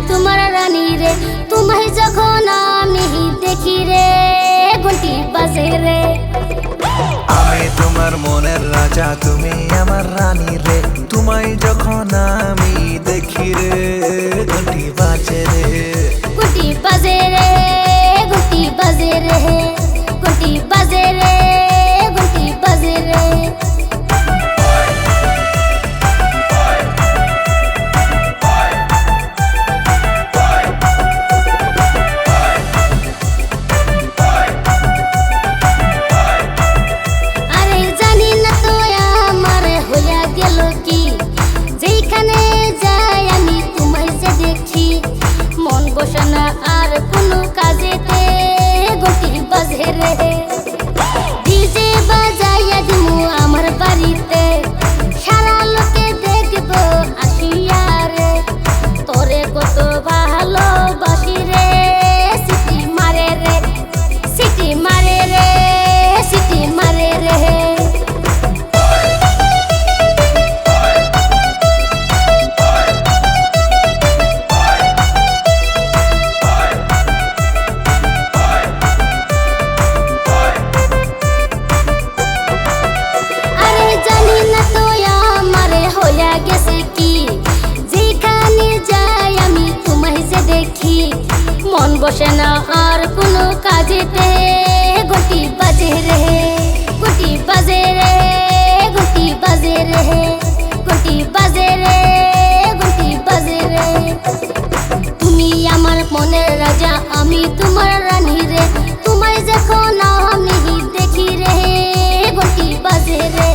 তোমার রানী রে, তোমায় যখন আমি দেখি রে ঘন্টি বাজে রে। আমি তোমার মনের রাজা, তুমি আমার রানী রে, তোমায় যখন আমি দেখি রে ঘন্টি বাজে রে। ঘন্টি বাজে রে, ঘন্টি বাজে রে, ঘন্টি বাজে রে, ঘন্টি বাজে রে। আরে জানি না তো আমার হইয়া গেল কি, যেখানে যাই আমি তোমায় যে দেখি, মন বসে না আর কোনো কাজেতে ঘন্টি বাজে রে। ডিজে বাজাইয়া দিমু আমার বাড়িতে, সারা লোকে দেখবো আসিয়া রে, তোরে কত ভালোবাসি রে, সিটি মারে রে, সিটি মারে রে, সিটি মারে রে। আরে জানি না তো আমারে হইয়া গেছে কি, যেখানে যাই আমি তোমায় যে দেখি, মন বসে না আর কোনো কাজেতে ঘন্টি বাজে রে, ঘন্টি বাজে রে, ঘন্টি বাজে রে, ঘন্টি বাজে রে, ঘন্টি বাজে রে। তুমি আমার মনের রাজা, আমি তোমার রানী রে, তোমায় যখন আমি দেখি রে ঘন্টি বাজে রে,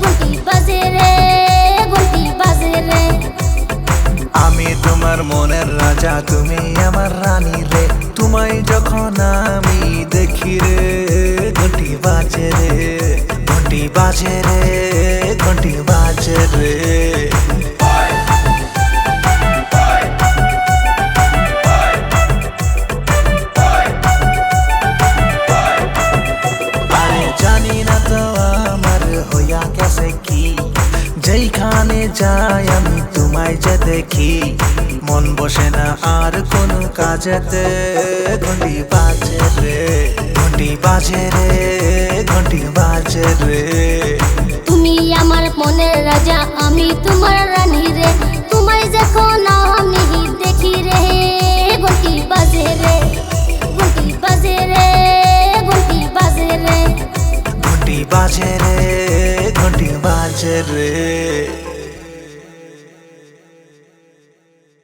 ঘন্টি বাজে রে, ঘন্টি বাজে রে। আমি তোমার মনের রাজা, তুমি আমার রানী রে, তোমায় যখন আমি দেখি রে ঘন্টি বাজে রে, ঘন্টি বাজে রে, ঘন্টি বাজে রে। আরে জানি না তো আমার হইয়া গেছে কি, যেইখানে যাই আমি তোমায় যে দেখি, মন বসে না আর কোনো কাজেতে ঘন্টি বাজে রে, ঘন্টি বাজে রে, ঘন্টি বাজে রে। তুমি আমার মনের রাজা, আমি তোমার রানী রে, তোমায় যখন আমি দেখি রে ঘন্টি বাজে রে, ঘন্টি বাজে রে, ঘন্টি বাজে রে। ঘন্টি বাজে রে, ঘন্টি বাজে রে।